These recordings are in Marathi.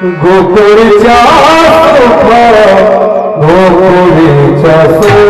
गोकुळच्या सुख गोकुळीच्या सुख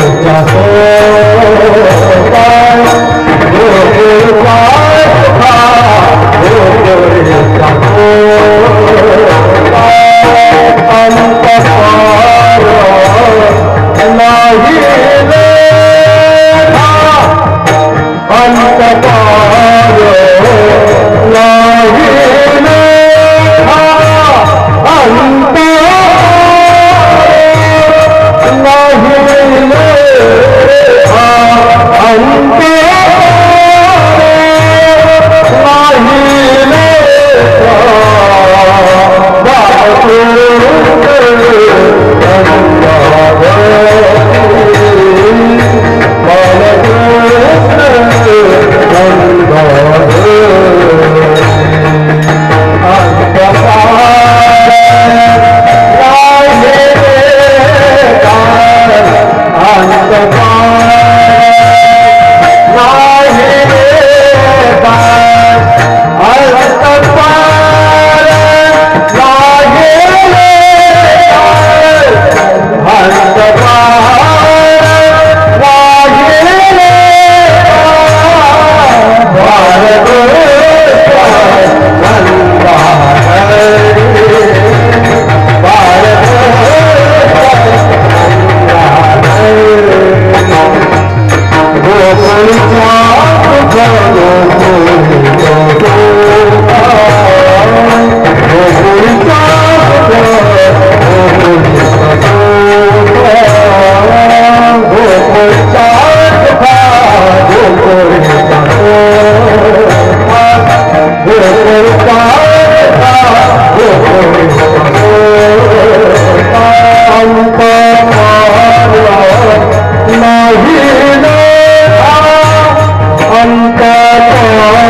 गोकुळच्या सुख गोकुळीच्या सुख गोकुळीच्या सुख अंत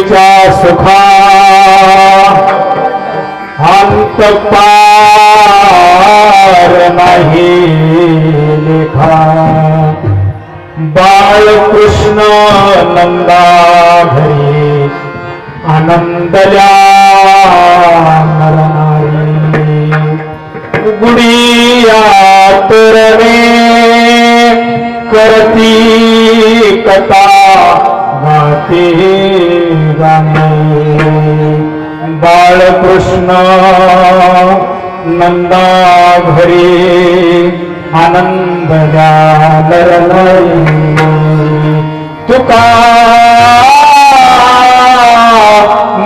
मुक्तीच्या सुखा अंत पार नाही लेखा बाळकृष्ण नंदा घरी आनंदल्या नरनारी गुडिया तरणे करती कथा गाते गाणे बाळकृष्ण नंदा घरी आनंदल्या नरनारी तुका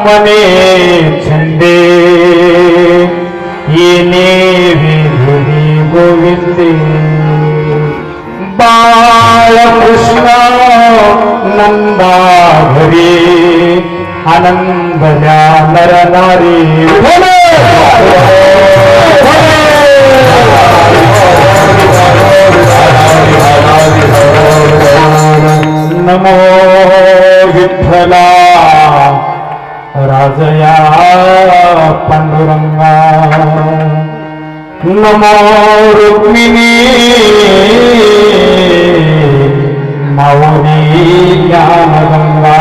मने छंदे येणे विधुरी गोविंदे बाळकृष्ण नंदा घरी आनंदल्या नरनारी नमो विठ्ठला राजया पांडुरंगा नमो रुक्मिणी माऊली ज्ञानगंगा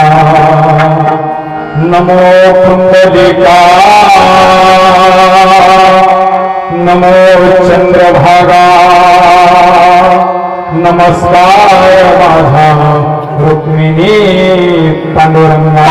नमो कुंडलिका नमो चंद्रभागा नमस्कार माझा रुक्मिणी पांडुरंगा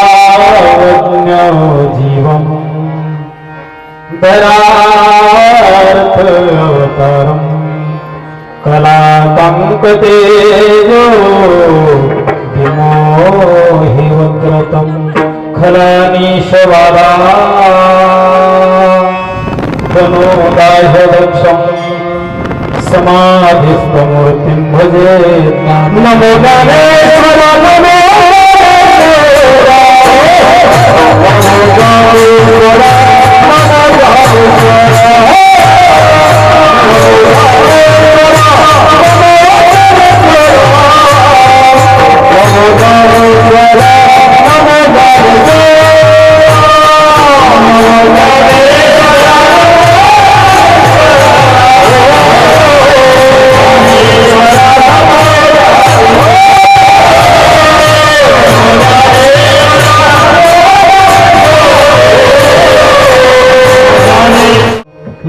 कलावज्ञ जीवम दरार्थ अवतारम कलातंकतेजो विमोहि वक्रतम खलानीशवाला तनोदाह्यदक्षम समाधिस्थमूर्तिं भजे नमो ज्ञानेश्वर नमो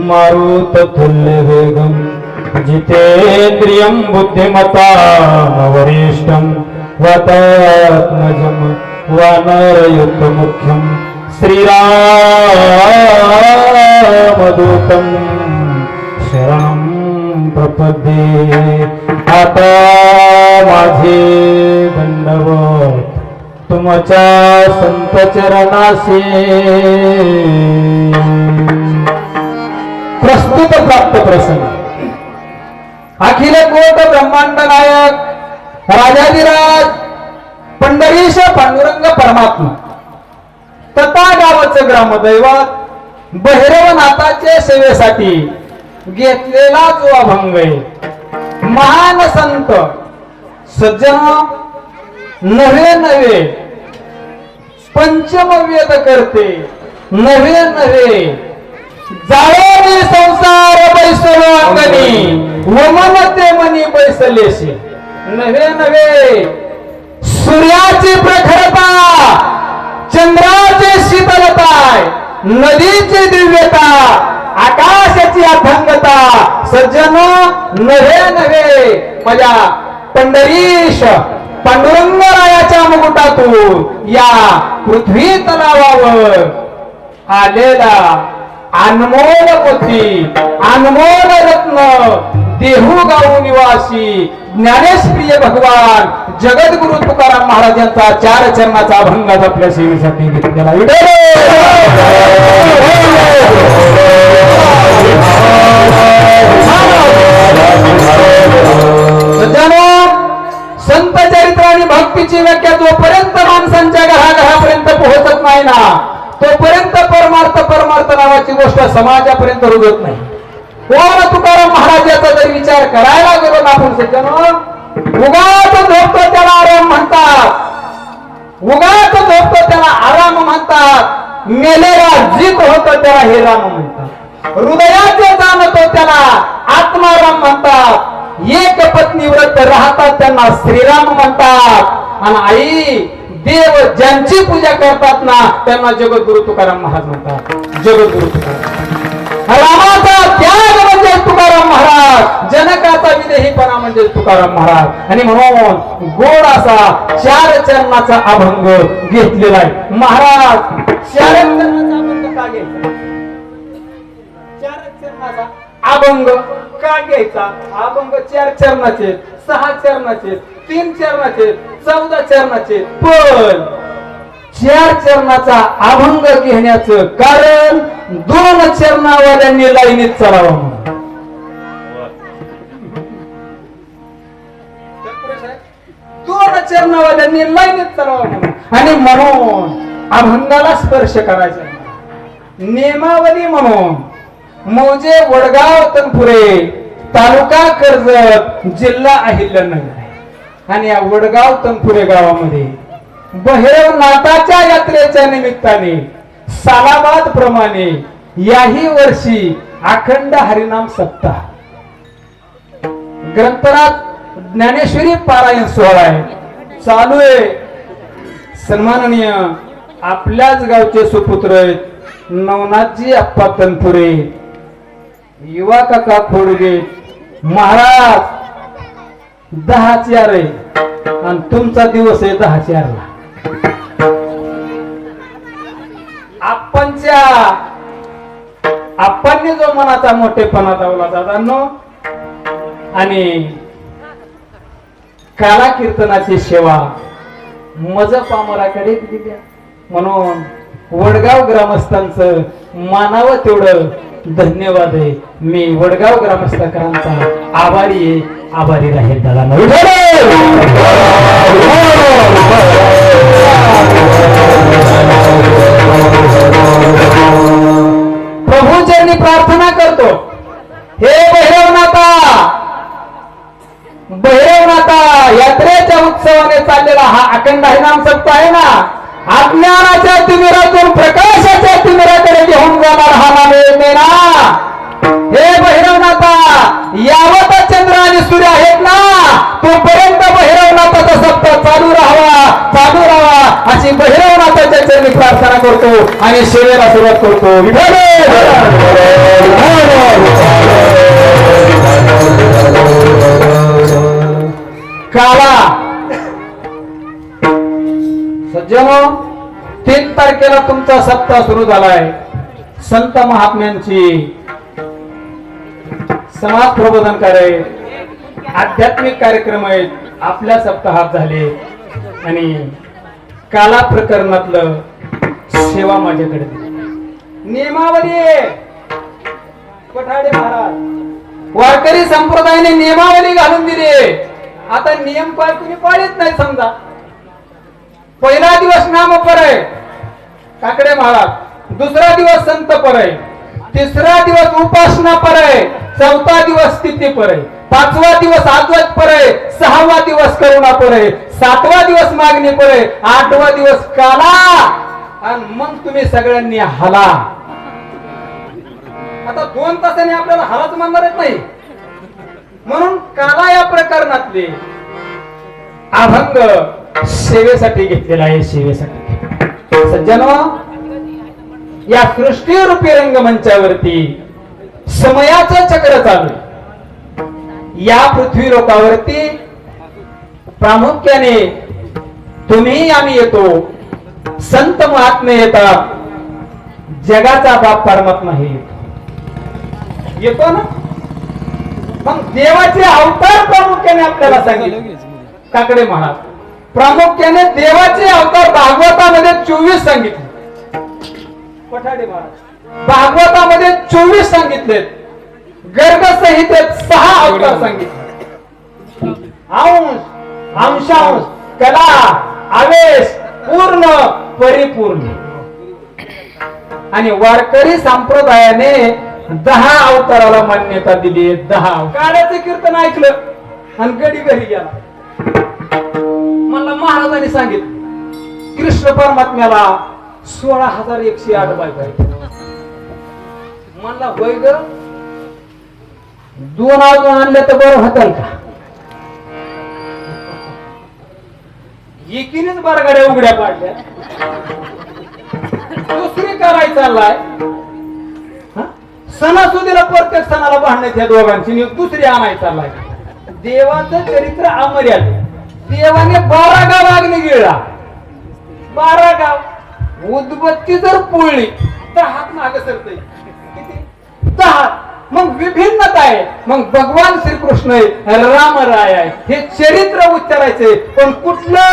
मारुत तुल्य वेगम जितेन्द्रियं बुद्धिमतां वरिष्ठं वातात्मजं वानरयुक्तमुख्यं श्रीरामदूतं शरणं प्रपद्ये आता माझे दंडवत तुमच्या संत चरणाशी प्रस्तुत प्राप्त प्रसंग अखिल कोट ब्रह्मांड नायक राजाधिराज पंढरीश पांडुरंग परमात्मा तथा गावचं ग्रामदैवत भैरवनाथाच्या सेवेसाठी घेतलेला जो अभंग आहे महान संत सज्जन नवे नवे पंचम वेद करते नवे नवे जाळोनी संसार बैसलो अंगणी वमन ते मनी बैसलेशी नवे नवे सूर्याची प्रखरता चंद्राची शीतलता नदीची दिव्यता आकाशाची अथंगता सज्जन नवे नवे माझ्या पंढरीश पांडुरंगरायाच्या मुकुटातून या पृथ्वी तलावावर आलेला अनमोल मोती अनमोल रत्न देहू गाव निवासी ज्ञानेश्वरीय भगवान जगद्गुरु तुकाराम महाराज यांचा 4 चरणाचा अभंग आपल्या सेवेसाठी घेतलेला संत चरित्र आणि भक्तीची व्याख्या जोपर्यंत माणसांच्या घराघरापर्यंत पोहोचत नाही ना तोपर्यंत परमार्थ नावाची गोष्ट समाजापर्यंत रुजत नाही. कोण तुकाराम महाराजाचा जर विचार करायला गेलो ना आपण सज्जन उगाच झोपतो त्याला आराम म्हणतात उगाच झोपतो त्याला आराम म्हणतात मेलेला जीत होतो त्याला हे राम म्हणतात हृदयाचे जाणतो त्याला आत्माराम म्हणतात एक पत्नी व्रत राहतात त्यांना श्रीराम म्हणतात आणि आई देव ज्यांची पूजा करतात ना त्यांना जगद्गुरु तुकाराम महाराज म्हणतात जगद्गुरु तुकाराम रामाचा त्याग म्हणजे तुकाराम महाराज जनकाचा विदेहीपणा म्हणजे तुकाराम महाराज आणि म्हणून गोड असा 4 चरणाचा अभंग घेतलेला आहे. महाराज 4 चरणाचा अभंग का घ्यायचा 4 चरणाचा अभंग का घ्यायचा अभंग 4 चरणाचे 6 चरणाचे 3 चरणाचे 14 चरणाचे पण 4 चरणाचा अभंग घेण्याचं कारण 2 चरणावाल्यांनी लाईनीत चढावं म्हणून 2 चरणावाल्यांनी लाईनीत चढावं म्हणून आणि म्हणून अभंगाला स्पर्श करायचा नियमावली म्हणून मौजे वडगाव तनपुरे तालुका कर्जत जिल्हा अहिल्यानगर आणि या वडगाव तनपुरे गावामध्ये भैरवनाथाच्या यात्रेच्या निमित्ताने सालाबाद प्रमाणे याही वर्षी अखंड हरिनाम सप्ताह ग्रंथराज ज्ञानेश्वरी पारायण सोहळा आहे चालू आहे. सन्माननीय आपल्याच गावचे सुपुत्र नवनाथजी अप्पा तनपुरे युवा काका खोडगे महाराज 10/4 आणि तुमचा दिवस आहे 10/4 आप्पांनी जो मनाचा मोठेपणा दावला दादांनो आणि काला कीर्तनाची सेवा मज पामराकडे दिली म्हणून वडगाव ग्रामस्थांचं मानावं तेवढं धन्यवाद आहे. मी वडगाव ग्रामस्थांचा आभारी आहे आभारी राहील दादा प्रभूचरणी प्रार्थना करतो हे भैरवनाथा यात्रेच्या उत्सवाने चाललेला हा अखंड हरिनाम सप्ताह आहे ना अज्ञानाच्या तिमिरातून प्रकाशाच्या तिमिराकडे घेऊन जाणार हा नाम ना हे भैरवनाथा यावत चंद्र आणि सूर्य आहेत ना तोपर्यंत भैरवनाथाचा सप्ताह चालू राहावा अशी भैरवनाथाच्या चरणी प्रार्थना करतो आणि सेवेला सुरुवात करतो. काला सज्जनो 3 तारखेला तुमचा सप्ताह सुरू झालाय. संत महात्म्यांची समाज प्रबोधन कार्य आध्यात्मिक कार्यक्रम आहेत आपल्या सप्ताहात झाले आणि काला प्रकरणातलं सेवा माझ्याकडे दिली. नियमावली पठाडे महाराज वारकरी संप्रदायाने नियमावली घालून दिली. आता नियम काय कुणी पाळत नाही. समजा पहिला दिवस नामपर आहे काकडे महाराज, दुसरा दिवस संत पर आहे, तिसरा दिवस उपासना पर आहे, चौथा दिवस स्थिती पर आहे, पाचवा दिवस आद्वैत पर आहे, सहावा दिवस करुणा पर आहे, सातवा दिवस मागणी पर आहे, आठवा दिवस काला. आणि मग तुम्ही सगळ्यांनी हाला. आता 2 तासांनी आपल्याला हालाच म्हणणारच नाही. म्हणून काला या प्रकरणातले अभंग सेवेसाठी घेतलेला आहे. सेवेसाठी सज्जनो, या सृष्टी रूपी रंगमंचावरती समयाचं चक्र चालू आहे. या पृथ्वी लोकावरती प्रामुख्याने तुम्ही आम्ही येतो, संत महात्मे येतात, जगाचा बाप परमात्मा हे येतो ना. मग देवाचे अवतार प्रामुख्याने आपल्याला सांगितले काकडे महाराज. प्रामुख्याने देवाचे अवतार भागवतामध्ये 24 सांगितले. पठाडे महाराज भागवतामध्ये 24 सांगितलेत. गर्ग संहितेत 6 अवतार सांगितले. अंश, अंशांश, कला, आवेश, पूर्ण, परिपूर्ण. आणि वारकरी संप्रदायाने 10 अवताराला मान्यता दिली. 10 काळाचं कीर्तन ऐकलं आणि गडी घरी गेला. मला महाराजांनी सांगितलं कृष्ण परमात्म्याला 16,108 बायका आहेत. म्हणला होय ग, 2 अजून आणल्या तर बरं होतं का. एकीनेच बारगाड्या उघड्या पाडल्या. दुसरी करायला चाललाय. सणासुदीला प्रत्येक सणाला भांडण्यात या दोघांची दुसरी आणायला चाललाय. देवाचं चरित्र अमर्याद. देवाने 12 गाव अग्नी गिळला. 12 गाव उदबत्ती जर पोळली तर हात मागे सरतय. किती? 10. मग विभिन्नता आहे. मग भगवान श्रीकृष्ण आहे, रामराय आहे. हे चरित्र उच्चारायचे. पण कुठलं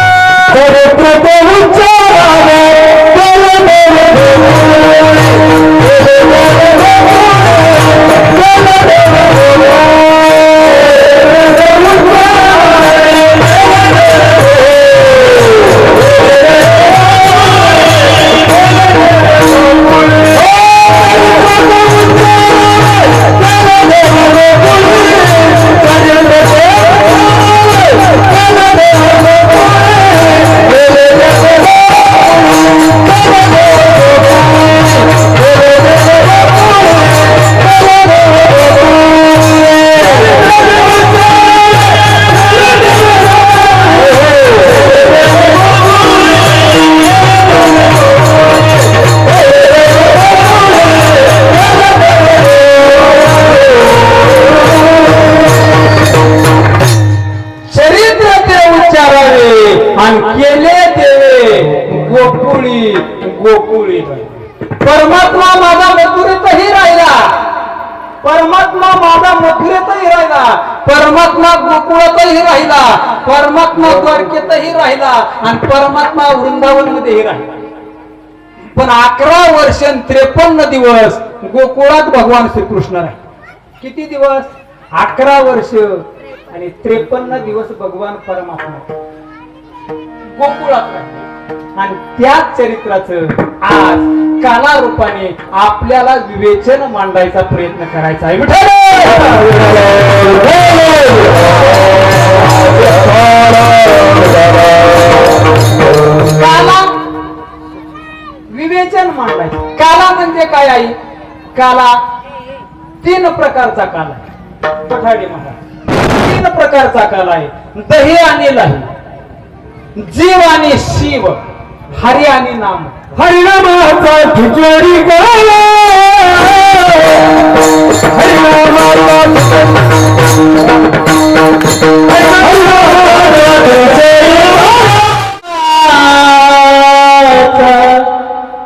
गोकुळी. परमात्मा माझा मथुरेतही राहिला. परमात्मा माझा मथुरेतही राहिला. परमात्मा गोकुळातही राहिला. परमात्मा द्वारकेतही राहिला. आणि परमात्मा वृंदावन मध्येही राहिला. पण 11 वर्ष 53 दिवस गोकुळात भगवान श्रीकृष्ण राहिले. किती दिवस? 11 वर्ष आणि 53 दिवस भगवान परमात्मा गोकुळात राहिले. आणि त्याच चरित्राचं आज काला रूपाने आपल्याला विवेचन मांडायचा प्रयत्न करायचा आहे. काला विवेचन मांडायचं. काला म्हणजे काय आहे? काला 3 प्रकारचा काला आहे. पठाडे महाराज 3 प्रकारचा काला आहे. दही आणि लाही, जीव आणि शिव, हरी आणि नाम. हरिनामाचा खिचडी काला,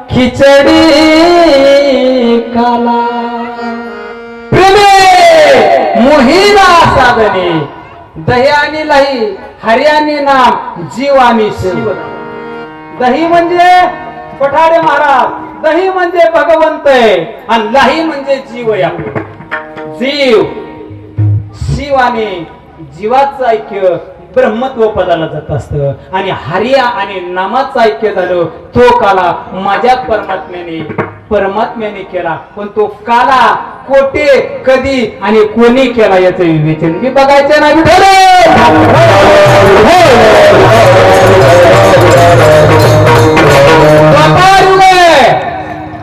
खिचडी काला. प्रेमे मोहिना साधने, दही आणि लाही, हरी आणि नाम, जीव आणि शिव. दही म्हणजे पठाडे महाराज, दही म्हणजे भगवंत आहे आणि लाही म्हणजे जीव आहे आपला. जीव शिवाने जीवाचं ऐक्य ब्रह्मत्व पदाला जात असत आणि हरिया आणि नामाचं ऐक्य झालं. तो काला माझ्या परमात्म्याने केला, पण तो काला कोठे कधी आणि कोणी केला याचं विवेचन मी बघायचं नाही. द्वापार युग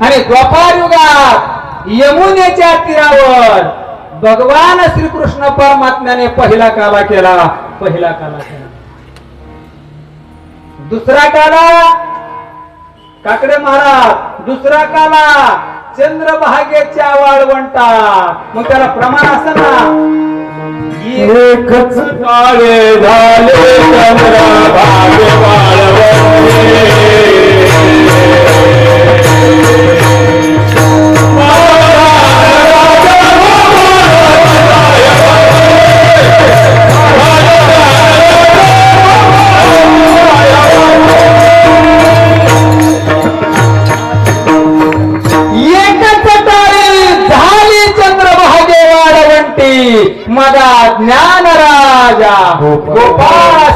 आणि द्वापार युगात यमुनेच्या तीरावर भगवान श्रीकृष्ण परमात्म्याने पहिला काला केला. दुसरा काला काकडे महाराज, दुसरा काला चंद्रभागेच्या वाळवंटा. मग त्याला प्रमाण असं ना, एकच काळे झाले चंद्रभागे वाळवंटे. माझा ज्ञान राजा गोपाळ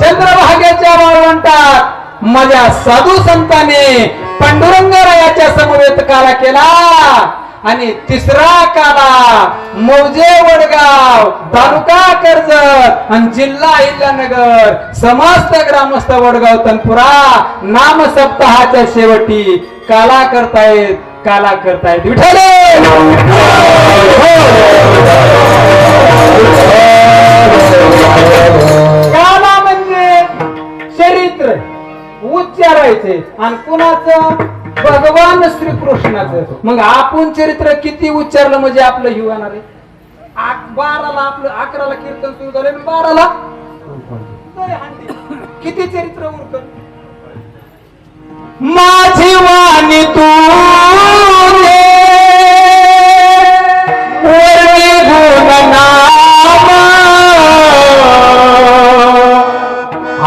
चंद्रभागेच्या वाळवंटात माझ्या साधू संतांनी पांडुरंगरायाच्या समवेत काला केला. आणि तिसरा काला मौजे वडगाव, तालुका कर्जत आणि जिल्हा अहिल्यानगर, समस्त ग्रामस्थ वडगाव तनपुरा नाम सप्ताहाच्या शेवटी काला करतायत विठ्ठल. काला म्हणजे चरित्र उच्चारायचे आणि कुणाचं? भगवान श्रीकृष्णाचं. मग आपण चरित्र किती उच्चारलं म्हणजे आपलं ही होणार आहे. 12ला आपलं 11ला कीर्तन सुरू झालं, 12ला किती चरित्र उरत. माझी वाणी तू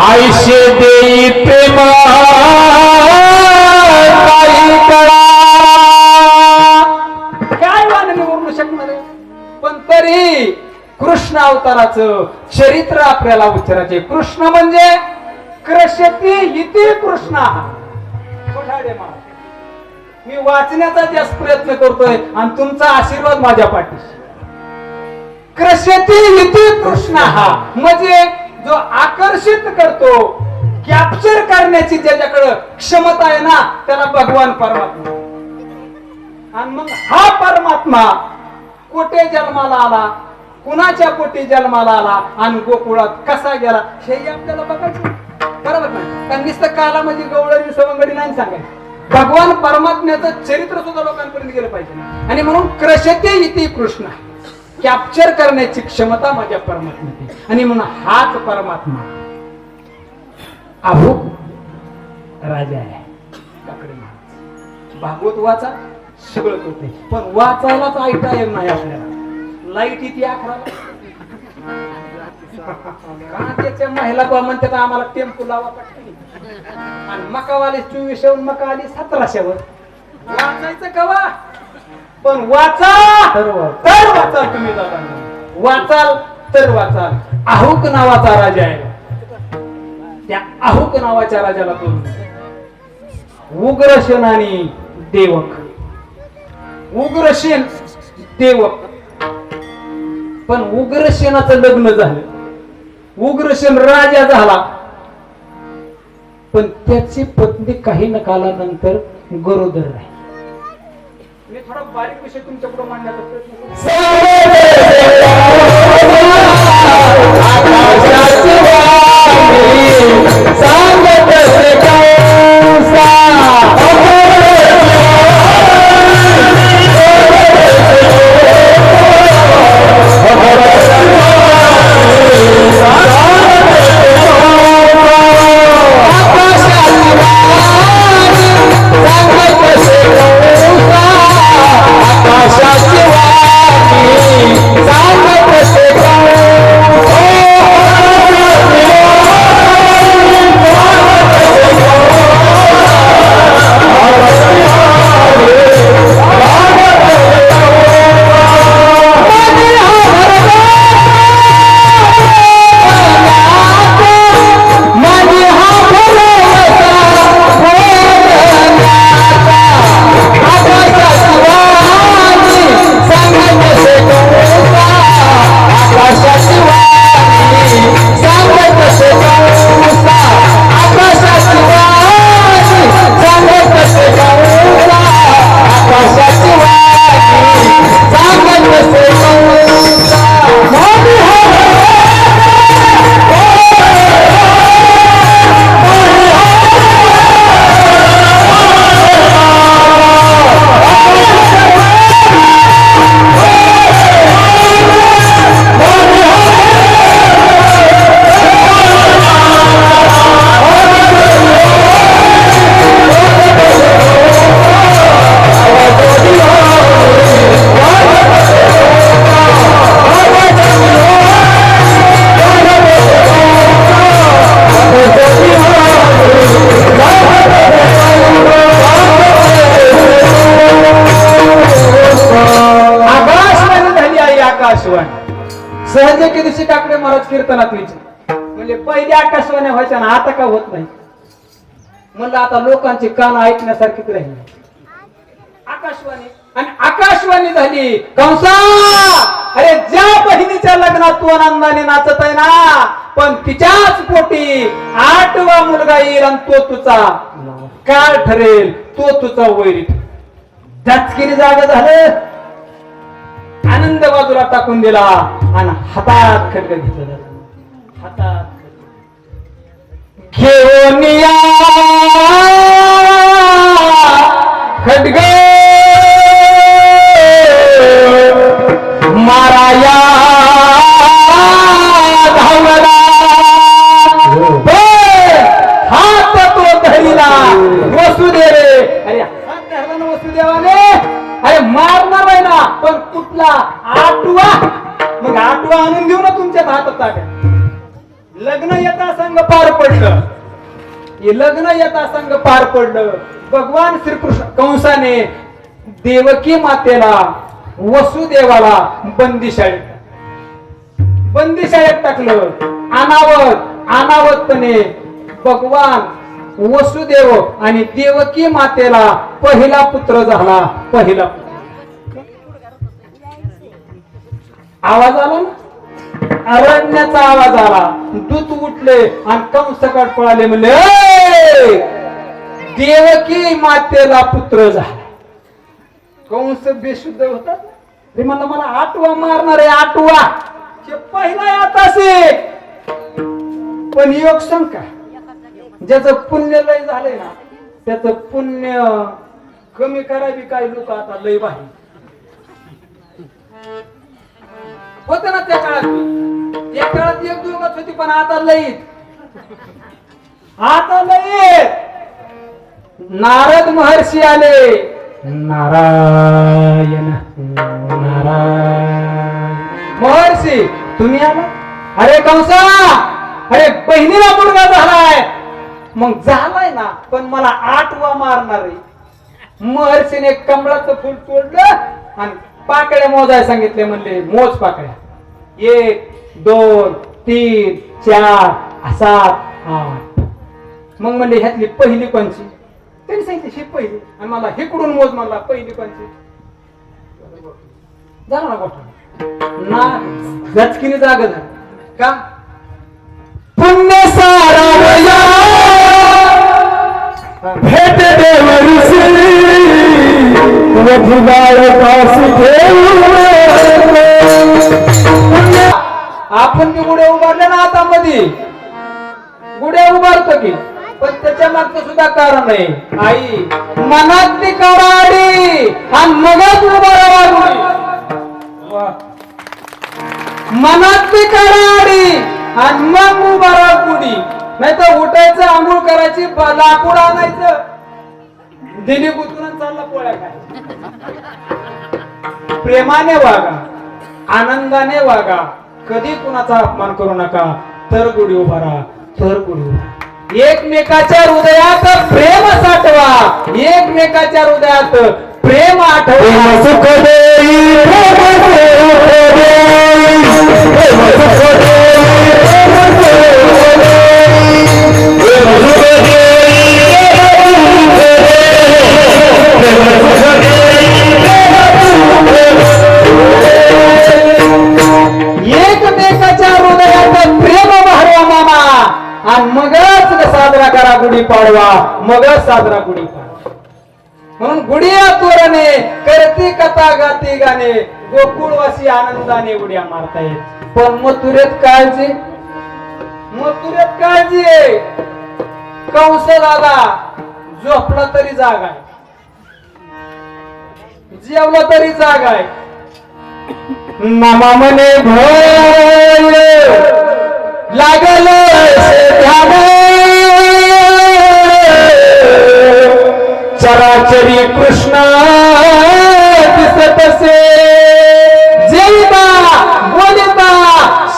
आयुष्य देई प्रेमा काही कळा. काय वाणी उरू शकणार आहे, पण तरी कृष्ण अवताराचं चरित्र आपल्याला उच्चारायचे. कृष्ण म्हणजे कृष्यती इति कृष्ण. मी वाचण्याचा जास्त प्रयत्न करतोय आणि तुमचा आशीर्वाद माझ्या पाठीशी. कृष्यती इति कृष्ण हा म्हणजे जो आकर्षित करतो, कॅप्चर करण्याची ज्याच्याकडे क्षमता आहे ना, त्याला भगवान परमात्मा. आणि मग हा परमात्मा कोठे जन्माला आला, कुणाच्या कोटी जन्माला आला आणि गोकुळात कसा गेला हे आपल्याला बघायचं. बरोबर नाही? कारण नुसतं काला म्हणजे गवळणी सवंगडी नाही सांगायचं. भगवान परमात्म्याचं चरित्र सुद्धा लोकांपर्यंत गेलं पाहिजे. आणि म्हणून कृष्यते इति कृष्ण, कॅप्चर करण्याची क्षमता माझ्या परमात्म्याची. आणि म्हणून हाच परमात्मा अभूक राजा आहे. भागवत वाचा सगळं करते, पण वाचायलाच ऐकता येत नाही आपल्याला. लाईट इथे 11ला त्याच्या महिला म्हणतात आम्हाला टेम्पो लावा पटकन. आणि मकावाले 2400 मका आली 1700वर. वाचायचं कवा? पण वाचाल तुम्ही जाताना, वाचाल तर वाचाल. अहुक नावाचा राजा आहे. त्या अहुक नावाच्या राजाला तो उग्रसेन आणि देवक. उग्रसेन देवक, पण उग्रसेनाचं लग्न झालं. उग्रसेन राजा झाला, पण त्याची पत्नी काही न कालानंतर गरोदर राहिली. मी थोडा बारीक विषय तुमच्या पुढे मांडण्याचा प्रयत्न आकाशवाणी सहज एके दिवशी टाकडे महाराज कीर्तनात विचार म्हणजे पहिली आकाशवाणी व्हायच्या ना आता का होत नाही म्हणलं आता लोकांची कान ऐकण्यासारखीच राहील आकाशवाणी आणि आकाशवाणी झाली कंसा अरे ज्या बहिणीच्या लग्नात तू आनंदाने नाचत आहे ना पण तिच्याच पोटी 8वा मुलगा येईल आणि तो तुझा काळ ठरेल तो तुझा वैरी जाचकीने जागा झालं आनंद बाजूला टाकून दिला आणि हातात खड्ग घेतलं हातात घेऊन या खड्ग माराया धावला हात तो धरीला वसुदेवे अरे हात धरला ना वसुदेवाने अरे मारणार आहे ना पण कुठला 8वा मग 8वा आणून घेऊ ना तुमच्या हातात टाका लग्न येता संघ पार पडलं हे लग्न येता संघ पार पडलं भगवान श्रीकृष्ण कंसाने देवकी मातेला वसुदेवाला बंदीशाळेत टाकलं अनावतपणे भगवान वसुदेव आणि देवकी मातेला पहिला पुत्र झाला पहिला आवाज आला ना अरण्याचा आवाज आला दूत उठले आणि कंसकट पळाले म्हणले देवकी मातेला पुत्र झाला कंस बेशुद्ध होता ते म्हणलं मला 8वा मारणार आहे 8वा पहिला यातासे पण योग शंका ज्याचं पुण्य लय झालंय ना त्याचं पुण्य कमी करावी काही लोक आता लय बाहेर होत ना त्या काळात एक दोघच होती पण आता लईत नारद महर्षी आले नारायण महर्षी तुम्ही आला अरे कंसा अरे बहिणीला मुलगा झालाय मग झालाय ना पण मला 8वा मारणार आहे महर्षीने कमळाचं फुल तोडलं आणि पाकळ्या मोजाय सांगितले म्हणले मोज पाकळ्या 1 2 3 4 7 8 मग म्हणले ह्यातली पहिली पंची त्यांनी सांगितली ही पहिली आणि मला हिकडून मोज म्हणला पहिली पंची झाला ना गोठा ना गचकीने जाग झालं का पुण्य सारा भेट आपण बी गुढे उभारले ना आता मध्ये गुढे उभारतो की पण त्याच्या मागचं सुद्धा कारण आहे आई मनातली कडाडी आणि मगच उभारावा मनातली कडाडी आणि मग उभारा गुढी नाही तर उठायचं आंघोळ करायची लाकूड आणायचं दिली गुतून चालला पोळ्या काय प्रेमाने वागा आनंदाने वागा कधी कुणाचा अपमान करू नका तर गुढी उभारा तर गुढी उभारा एकमेकाच्या हृदयात प्रेम साठवा एकमेकाच्या हृदयात प्रेम आठवा सुख एकमेकाच्या हृदयात प्रेम वाढवा मामा आणि मगच साजरा करा गुढीपाडवा मगच साजरा गुढीपाडवा म्हणून गुढिया तोरणे करती कथा गाती गाणे गोकुळवासी आनंदाने उड्या मारतायत पण मथुरेत काळजी आहे कंस दादा झोपला तरी जाग आहे जेवला तरी जाग आहे नामा मने भोल लागल ध्यान चराचरी कृष्ण दिसतसे जेवता बोलता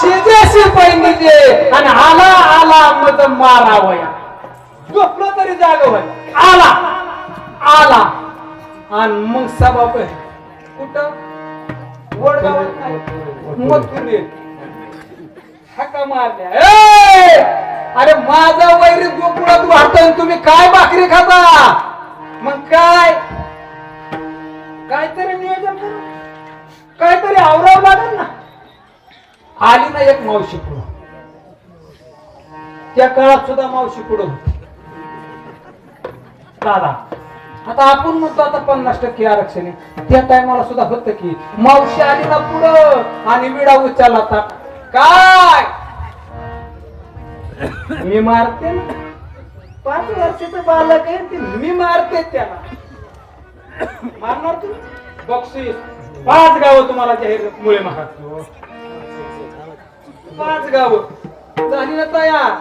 शेजाशी पैनिजे आणि आला मत मारावया झोपलं तरी जाग होय आला आणि मग सभा कुठं वडगावात नाही मथुरे हाका मारल्या. ए! अरे माझा वैरी गोकुळात वाहतोय तुम्ही काय भाकरी खाता? मग काय काहीतरी नियोजन करू, काहीतरी आवरावं लागेल ना. आली ना एक मावशी पुढं, त्या काळात सुद्धा मावशी पुढं होती. दादा आता आपण म्हणतो आता 50% आरक्षण आहे, त्या टायमाला सुद्धा होतं की मावशी आली ना पुढं आणि विडा उचलला होता. काय मी मारते ना, 5 वर्षाचं बालक आहे ते, मी मारते त्याला. मारणार तुम्ही बक्षीस 5 गावं तुम्हाला जाहीर मुळे महाराज, 5 गावं झाली ना तयार.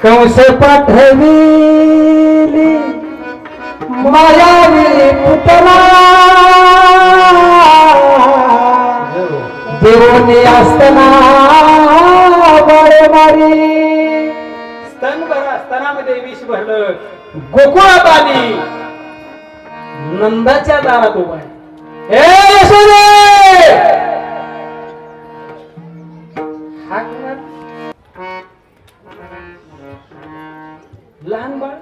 कंस पाठविली मायावी पुतला, देवनी असताना बाळमारी. स्तनामध्ये विष भरलं, गोकुळात आली, नंदाच्या दारात उभा आहे. हे यशोदे हाक मार. लहान बाळ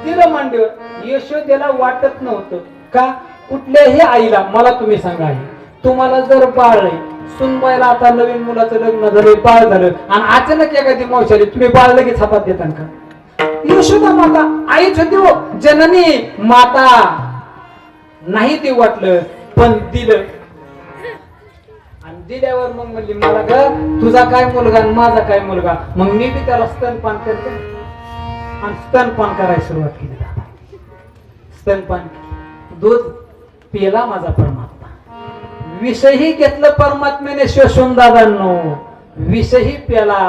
तिला मांडीवर. यशोदेला वाटत नव्हतं का कुठल्याही आईला, मला तुम्ही सांगा आई, तुम्हाला जर बाळ आहे, सुनबाईला आता नवीन मुलाचं लग्न झालं, बाळ झालं आणि अचानक एखादी मावशी आली, तुम्ही बाळ लगेच हातात देता का? यशोदा माता आईच होती हो, जननी माता. नाही ते वाटलं पण दिलं, आणि दिल्यावर मग म्हणली मला ग तुझा काय मुलगा आणि माझा काय मुलगा. मग मी बी त्याला स्तनपान करते आणि स्तनपान करायला सुरुवात केली. स्तनपान दूध पिला माझा परमात्मा. विषही घेतलं परमात्म्याने शोषून दादांनो, विषही प्याला,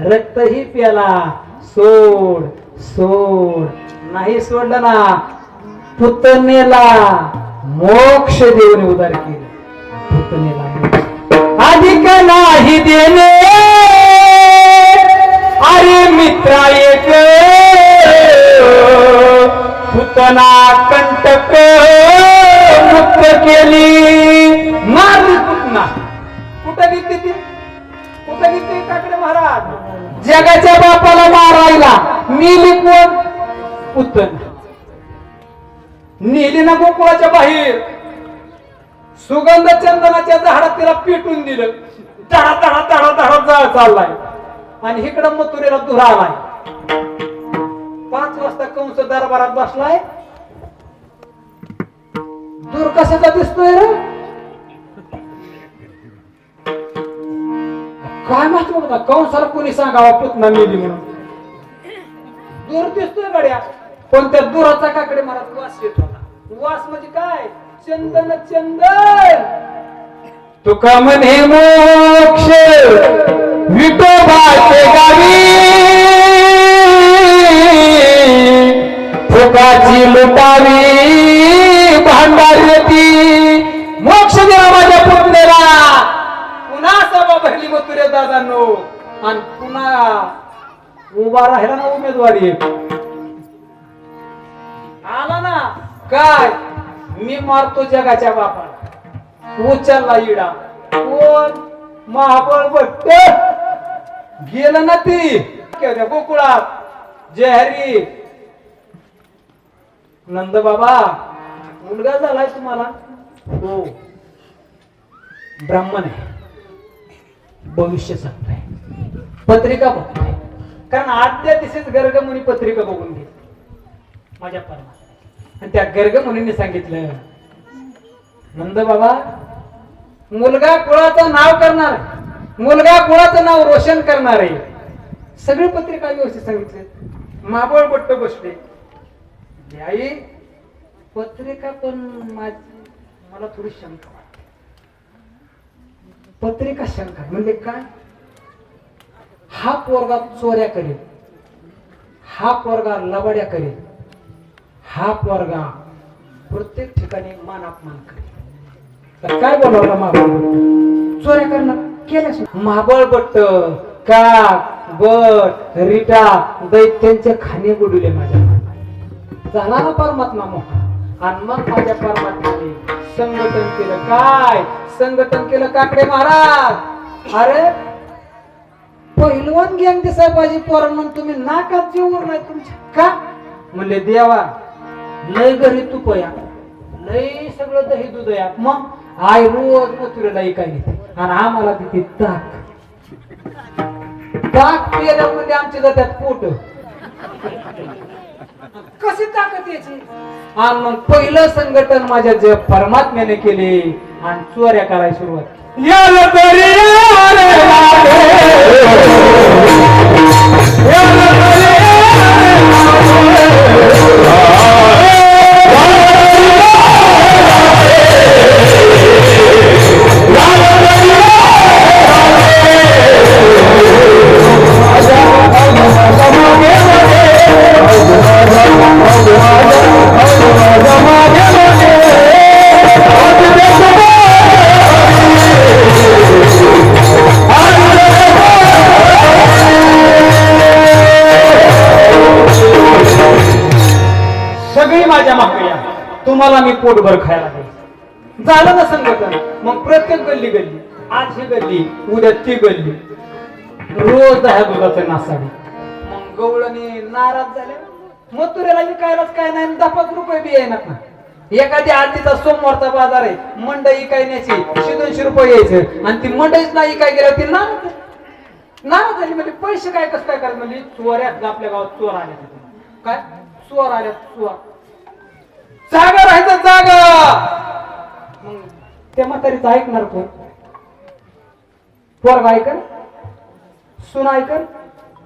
रक्तही प्याला. सोड सोड नाही सोडलं ना, पुतनेला मोक्ष देऊन उदार केलं. पुतनेला अधिक नाही देणे, अरे मित्रा एक पुतना कंटक मुक्त केली. मारली पुतना. कुठं घेतली ती, कुठं घेतली काकडे महाराज? जगाच्या बापाला मारायला नेली कोण? पुतन. नेली ना गोकुळाच्या बाहेर, सुगंध चंदनाच्या झाडात तिला पेटून दिलं. धडा धडा धडा धडा जाळ चाललाय आणि इकडं मथुरेला धुरा आलाय. 5 वाजता कंस दरबारात बसलाय. दूर कशाचा दिसतोय रे? काय माहिती बघा, कंसाला कोणी सांगावा पुतना मेली म्हणून? दूर दिसतोय गड्या, पण त्या दुराचा काकडे महाराज वास येत होता. वास म्हणजे काय? चंदन चंदन. तुका म्हणे मोक्ष विठोबाचे गावी, फुकाची लुटावी भांडारती. मोक्ष दिला माझ्या पुतणेला. पुन्हा सभा भरली मथुरे दादांनो, आणि पुन्हा उभा राहिला ना उमेदवारी. आला ना काय, मी मारतो जगाच्या बापाला. उचलला इडा. कोण? महाबळ भट्ट. गेलं ना ती गोकुळात. जय हरी. नंद बाबा मुलगा झालाय तुम्हाला? हो. ब्राह्मण आहे, भविष्य सांगताय, पत्रिका बघताय. कारण आद्या दिसेच गर्ग मुनी पत्रिका बघून घे माझ्या परमात्मा. आणि त्या गर्ग मुनीने सांगितलं, नंद बाबा मुलगा कुळाचं नाव करणार, मुलगा कुळाचं नाव रोशन करणार आहे. सगळी पत्रिका व्यवस्थित सांगितले. माबळ पट्ट बसले. आई पत्रिका पण मला थोडी शंका वाटते. पत्रिका शंका म्हणजे काय? हा पोरगा चोऱ्या करेल, हा पोरगा लबाड्या करेल, हा पोरगा प्रत्येक ठिकाणी मान अपमान करेल. तर काय बोलावलं महाबळ भट्ट? चोऱ्या करणं केल्यास. महाबळ भट्ट काक बट रिटा दैत्यांचे खाणे बुडवले माझ्या. झाला ना परमात्मा मोठा. आणि मग माझ्या परमात्म्याने संघटन केलं. काय संघटन केलं काकडे महाराज? अरे पहिलवान गँग दिसाय पाहिजे पोरांनो, तुम्ही नाकात जेवून नाही तुमच्या का? म्हणले देवा लय घरी तूप या, लय सगळं दही दूध या, मग आई रोज मथुरेला काय घेते आणि आम्हाला तिथे ताक पिल्यामध्ये आमच्या जात्यात पोट. कशी ताकद यायची? आणि मग पहिलं संघटन माझ्या जे परमात्म्याने केले आणि चोऱ्या करायला सुरुवात. सगळी माझ्या मागे या, तुम्हाला मी पोटभर खायला द्यायचं. झालं ना संघटन. मग प्रत्येक गल्ली गल्ली, आज ही गल्ली उद्या ती गल्ली, रोज दह्या दुधाचं नासाडी. मग गवळणी नाराज झाले, मथुरेला विकायलाच काय नाही, 10-5 रुपये बी येणार ना. एखादी आरतीचा सोमवारचा बाजार आहे, मंडई इकायण्याची 100-200 रुपये यायचं आणि ती मंडईच नाही काय गेल्या ती नाराज झाली. म्हणजे पैसे काय कसं काय करायचं? म्हणजे चोऱ्यात आपल्या गावात चोर आले, काय चोर आल्या, चोर जागा राहायचं जागा. मग त्या म्हातारीचं ऐकणार कोण? पोरग ऐकन, सुन ऐकन,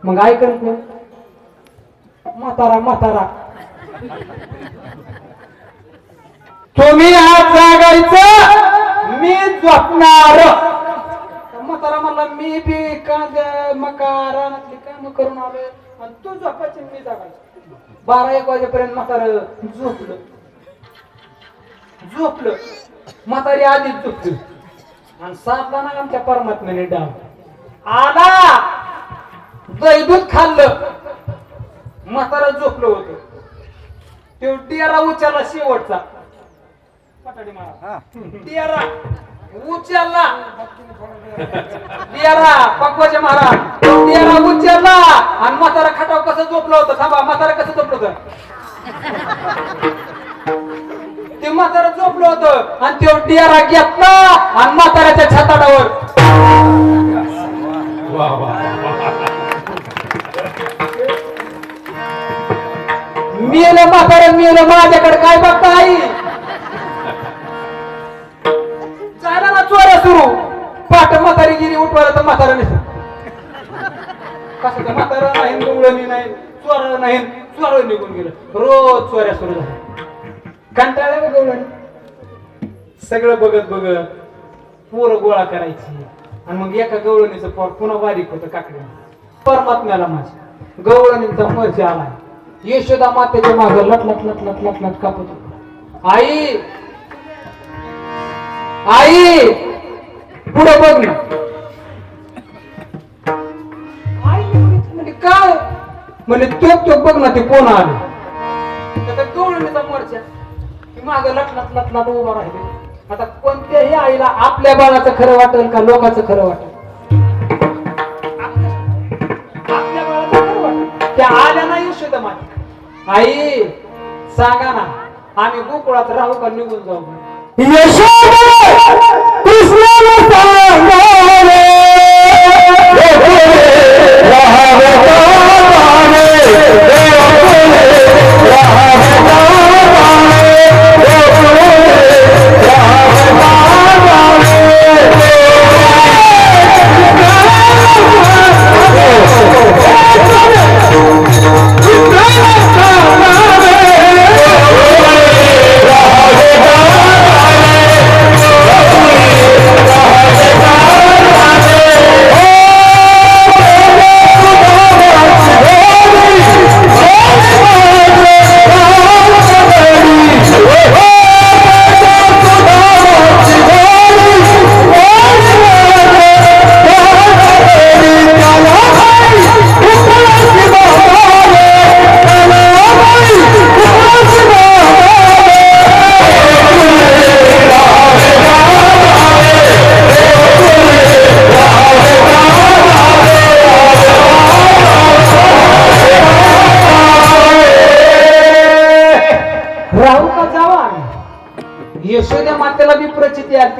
मग ऐकन कोण? म्हातारा तुम्ही आज जागायचं, मी झोपणार. म्हातारा म्हणला मी बी कांद्या मका रानातली काम करून आलोय आणि तू झोपायची मी जागायचं. 12-1 वाजेपर्यंत म्हातार झोपलं. म्हातारी आधीच झोपली आणि सापला ना आमच्या परमात्म्याने डाव आला, दही दूध खाल्लं. म्हातारा झोपलं होतं, तो टियारा उचलला शेवटचा. टियारा उचलला, टियारा पक्वाचे महाराज टियारा उचलला आणि म्हातारा खटाव कसं झोपलं होतं. थांबा, म्हातारा कसं झोपलं होतं? ते म्हातारा झोपलं होतं आणि तो टियारा घेतला आणि म्हाताऱ्याच्या छाताडावर मेलं. म्हातारा मेलं, माझ्याकडे काय बघता आई? झाला ना चोऱ्या सुरू. पाठ म्हातारी गिरी उठवायला तर म्हातारा नाही, कसं म्हातारा नाही, गवळणी नाही, चोर नाही, चोर निघून गेलं. रोज चोऱ्या सुरू झाल्या. कंटाळल्या का गवळणी? सगळं बघत पोरं गोळा करायची आणि मग एका गवळणीचं पोट पुन्हा बारीक होतं काकडे. परमात्म्याला माझ्या गवळणीचा मर्जी आलाय. यशोदा मातेच्या मागे लट कापत होत. आई आई पुढे बघ ना. आई म्हणजे काय? म्हणजे तो बघ ना, ते कोण आले? त्याचा गवळणीचा मोर्चा माग लटलट उभा राहिले. आता कोणत्याही आईला आपल्या बाळाचं खरं वाटेल का लोकांचं खरं वाटेल? आपल्या बाळाचं खरं वाटेल. त्या आल्या नाही यशोदा माते. आई सांगा ना, आम्ही गोकुळात राहू का निघून जाऊ? यशोदा कृष्णाला सांगा रे,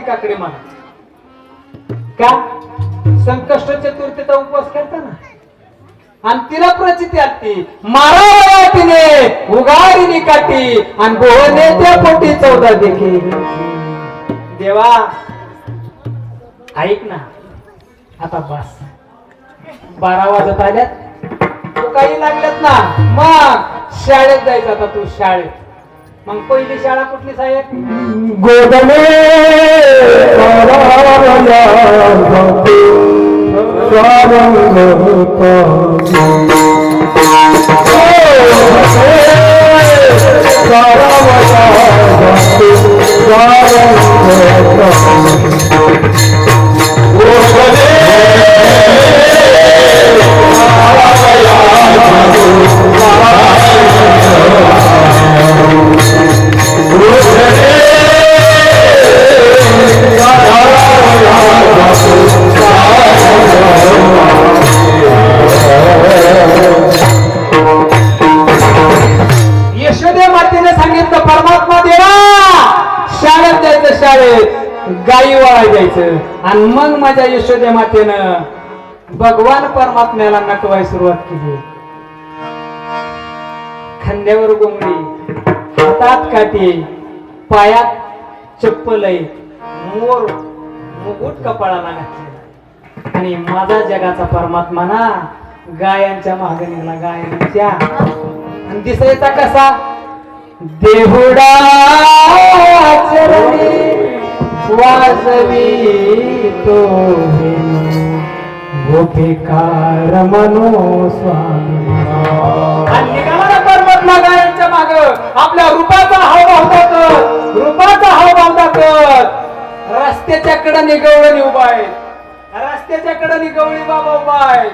काकडे म्हणा का संकष्ट चतुर्थीचा उपवास करता ना आणि तिला प्रचिती आली मारावया तिने उगारिनी काठी आणि गोहने त्या पोटी 14 देखील देवा ऐक ना आता बस 12 वाजत आल्यात तू काही लागल्यात ना मग शाळेत जायचं आता तू शाळेत मग पहिली शाळा कुठली साहेब गोदमे यशोदे मातेने सांगितलं परमात्मा देवा शाळेत जायचं शाळेत गाई वळाय जायचं आणि मग माझ्या यशोदे मातेनं भगवान परमात्म्याला नटवाय सुरुवात केली खांद्यावर गोंगडी हातात काठी पायात चप्पल आहे मोर मुकुट कपाळाला घातलेला आणि माझा जगाचा परमात्मा ना गायांच्या मागे निघाला गायांच्या आणि दिसायचा कसा देहुडा चरणी वाजवी तो गोपिकार मनो स्वामी आणि निघाला ना परमात्मा गायांच्या माग आपल्या रूपाचा हावभाव दाखवत रूपाचा हावभाव दाखवत रस्त्याच्या कडे निगवळणी उभा आहे रस्त्याच्या कडे निगवळी बाबा उभा आहे